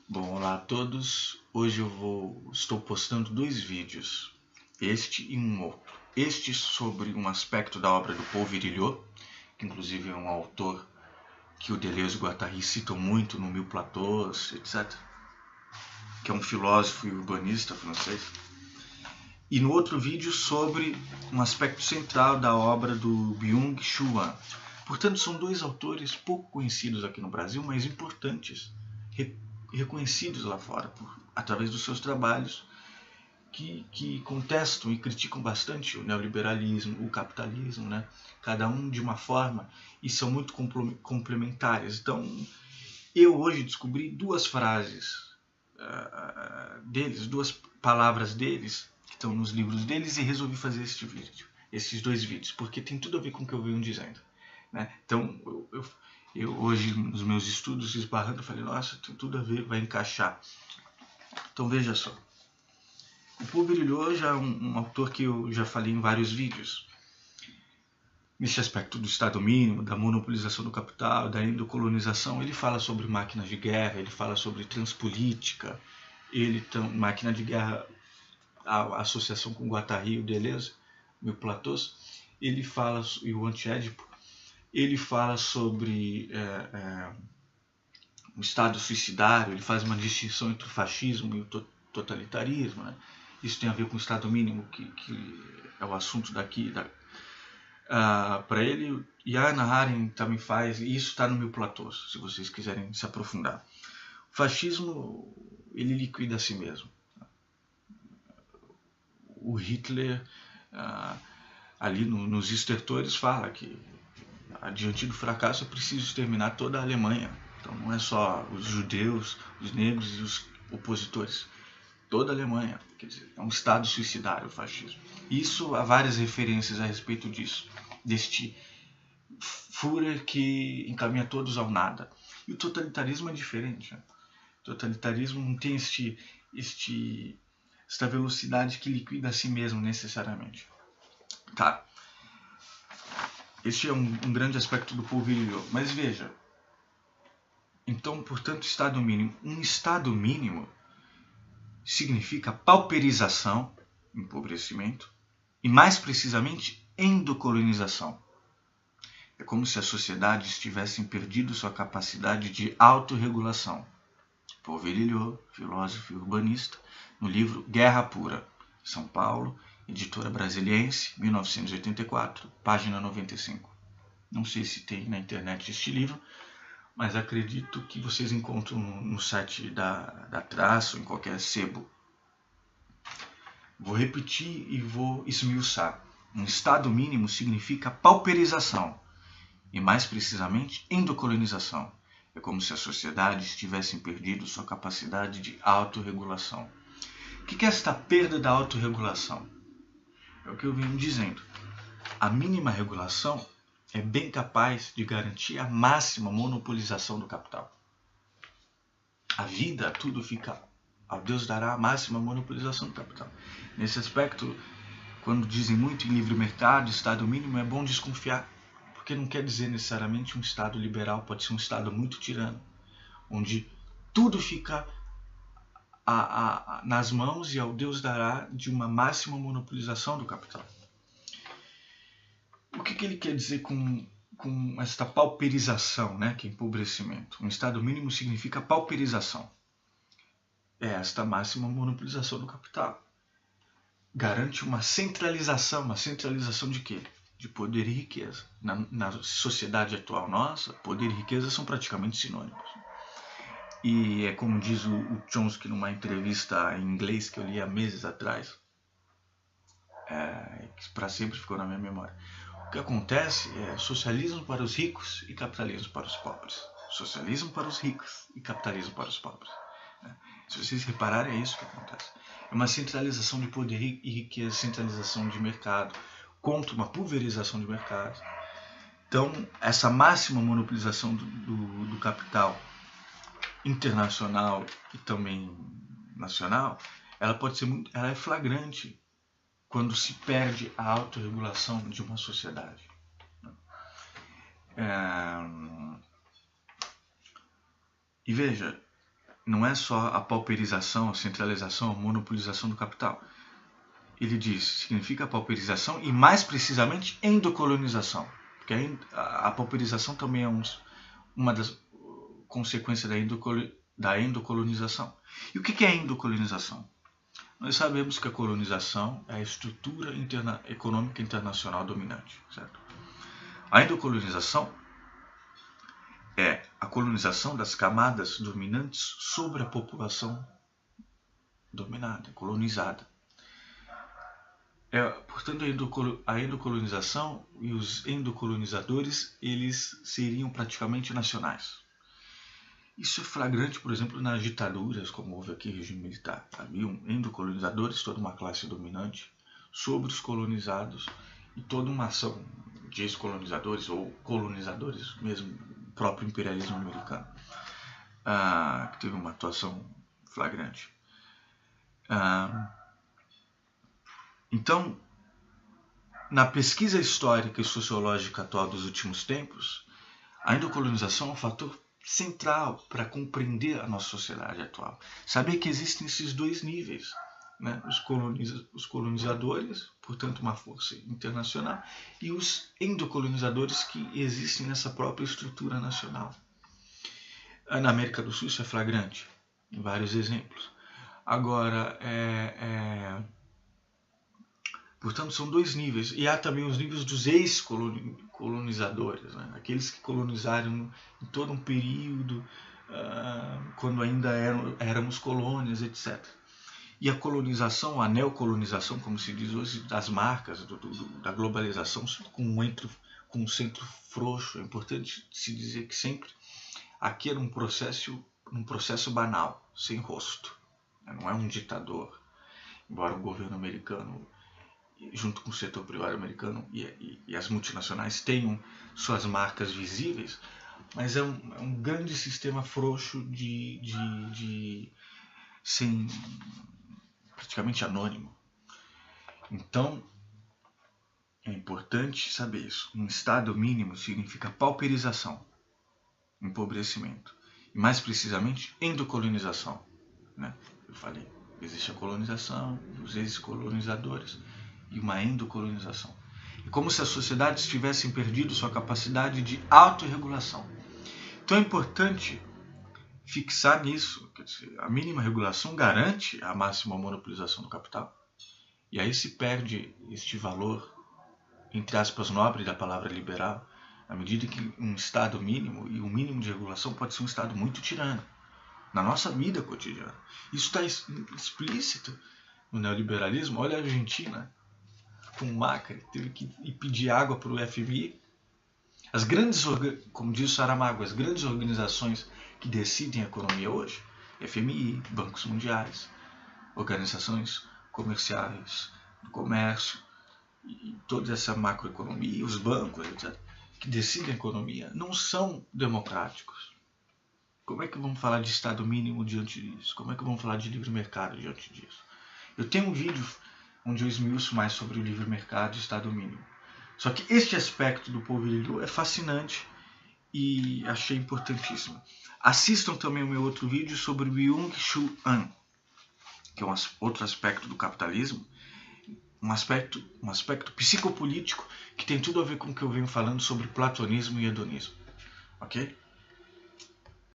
Bom, olá a todos. Hoje estou postando dois vídeos, este e um outro. Este sobre um aspecto da obra do Paul Virilio, que inclusive é um autor que o Deleuze e o Guattari citam muito no Mille Plateaux, etc., que é um filósofo e urbanista francês. E no outro vídeo sobre um aspecto central da obra do Byung-Chul Han. Portanto, são dois autores pouco conhecidos aqui no Brasil, mas importantes, reconhecidos lá fora, através dos seus trabalhos, que contestam e criticam bastante o neoliberalismo, o capitalismo, né? Cada um de uma forma, e são muito complementares. Então, eu hoje descobri duas frases deles, duas palavras deles, que estão nos livros deles, e resolvi fazer esses dois vídeos, porque tem tudo a ver com o que eu venho dizendo, né? Então, eu hoje, nos meus estudos, esbarrando, eu falei, nossa, tem tudo a ver, vai encaixar. Então, veja só. O Paul Virilio já é um autor que eu já falei em vários vídeos. Nesse aspecto do Estado mínimo, da monopolização do capital, da endocolonização, ele fala sobre máquinas de guerra, ele fala sobre transpolítica, máquina de guerra, a associação com Guattari e o Deleuze, Mille Plateaux, ele fala, e o Antiédipo, ele fala sobre o Estado suicidário, ele faz uma distinção entre o fascismo e o totalitarismo, né? Isso tem a ver com o Estado mínimo, que é o assunto daqui. Para ele, e a Hannah Arendt também faz, e isso está no Mille Plateaux, se vocês quiserem se aprofundar. O fascismo, ele liquida a si mesmo. O Hitler, ali nos estertores, fala que diante do fracasso é preciso exterminar toda a Alemanha. Então não é só os judeus, os negros e os opositores. Toda a Alemanha. Quer dizer, é um estado suicidário o fascismo. Isso, há várias referências a respeito disso. Deste Führer que encaminha todos ao nada. E o totalitarismo é diferente. Né? O totalitarismo não tem esta velocidade que liquida a si mesmo necessariamente. Tá. Este é um grande aspecto do Paul Virilio. Mas veja, então, portanto, Estado mínimo. Um Estado mínimo significa pauperização, empobrecimento, e mais precisamente endocolonização. É como se as sociedades tivessem perdido sua capacidade de autorregulação. Paul Virilio, filósofo e urbanista, no livro Guerra Pura, São Paulo, editora brasiliense, 1984, página 95. Não sei se tem na internet este livro, mas acredito que vocês encontram no site da Traço, em qualquer sebo. Vou repetir e vou esmiuçar. Um Estado mínimo significa pauperização, e mais precisamente endocolonização. É como se as sociedades tivessem perdido sua capacidade de autorregulação. O que é esta perda da autorregulação? É o que eu venho dizendo. A mínima regulação é bem capaz de garantir a máxima monopolização do capital. A vida, tudo fica, ao Deus dará a máxima monopolização do capital. Nesse aspecto, quando dizem muito em livre mercado, Estado mínimo, é bom desconfiar, porque não quer dizer necessariamente um Estado liberal, pode ser um Estado muito tirano, onde tudo fica nas mãos e ao Deus dará de uma máxima monopolização do capital. O que ele quer dizer com esta pauperização, né, que é empobrecimento? Um Estado mínimo significa pauperização. É esta máxima monopolização do capital. Garante uma centralização de quê? De poder e riqueza. Na sociedade atual nossa, poder e riqueza são praticamente sinônimos. E é como diz o Chomsky numa entrevista em inglês que eu li há meses atrás, que para sempre ficou na minha memória. O que acontece é socialismo para os ricos e capitalismo para os pobres. Socialismo para os ricos e capitalismo para os pobres. Se vocês repararem, é isso que acontece. É uma centralização de poder e riqueza, centralização de mercado, contra uma pulverização de mercado. Então, essa máxima monopolização do capital internacional e também nacional, ela pode ser ela é flagrante quando se perde a autorregulação de uma sociedade. E veja, não é só a pauperização, a centralização, a monopolização do capital. Ele diz, significa pauperização e, mais precisamente, endocolonização. Porque a pauperização também é uma das consequências da endocolonização. E o que é endocolonização? Nós sabemos que a colonização é a estrutura econômica internacional dominante, certo? A endocolonização é a colonização das camadas dominantes sobre a população dominada, colonizada. Portanto, a endocolonização e os endocolonizadores, eles seriam praticamente nacionais. Isso é flagrante, por exemplo, nas ditaduras, como houve aqui regime militar. Haviam endocolonizadores, toda uma classe dominante, sobre os colonizados e toda uma ação de ex-colonizadores ou colonizadores, mesmo o próprio imperialismo americano, que teve uma atuação flagrante. Então, na pesquisa histórica e sociológica atual dos últimos tempos, a endocolonização é um fator central para compreender a nossa sociedade atual. Saber que existem esses dois níveis, né? Os colonizadores, portanto uma força internacional, e os endocolonizadores que existem nessa própria estrutura nacional. Na América do Sul isso é flagrante, em vários exemplos. Agora, portanto, são dois níveis. E há também os níveis dos ex-colonizadores, né? Aqueles que colonizaram em todo um período, quando ainda éramos colônias, etc. E a colonização, a neocolonização, como se diz hoje, das marcas da globalização, com um centro frouxo. É importante se dizer que sempre aqui era um processo banal, sem rosto. Não é um ditador, embora o governo americano, junto com o setor privado americano e as multinacionais, tenham suas marcas visíveis, mas é um grande sistema frouxo sem, praticamente anônimo. Então, é importante saber isso. Um estado mínimo significa pauperização, empobrecimento, e mais precisamente endocolonização, né? Eu falei, existe a colonização, os ex-colonizadores e uma endocolonização. É como se as sociedades tivessem perdido sua capacidade de autorregulação. Então é importante fixar nisso. Quer dizer, a mínima regulação garante a máxima monopolização do capital. E aí se perde este valor, entre aspas, nobre da palavra liberal, à medida que um estado mínimo e um mínimo de regulação pode ser um estado muito tirano na nossa vida cotidiana. Isso está explícito no neoliberalismo. Olha a Argentina, com o Macri, teve que ir pedir água para o FMI. As grandes, como diz o Saramago, as grandes organizações que decidem a economia hoje, FMI, bancos mundiais, organizações comerciais, do comércio, e toda essa macroeconomia, os bancos, etc., que decidem a economia, não são democráticos. Como é que vamos falar de Estado mínimo diante disso? Como é que vamos falar de livre mercado diante disso? Eu tenho um vídeo onde eu esmiuço mais sobre o livre mercado e o Estado mínimo. Só que este aspecto do Povirilio é fascinante e achei importantíssimo. Assistam também o meu outro vídeo sobre Byung-Chul Han, que é outro aspecto do capitalismo, um aspecto psicopolítico que tem tudo a ver com o que eu venho falando sobre platonismo e hedonismo. Ok?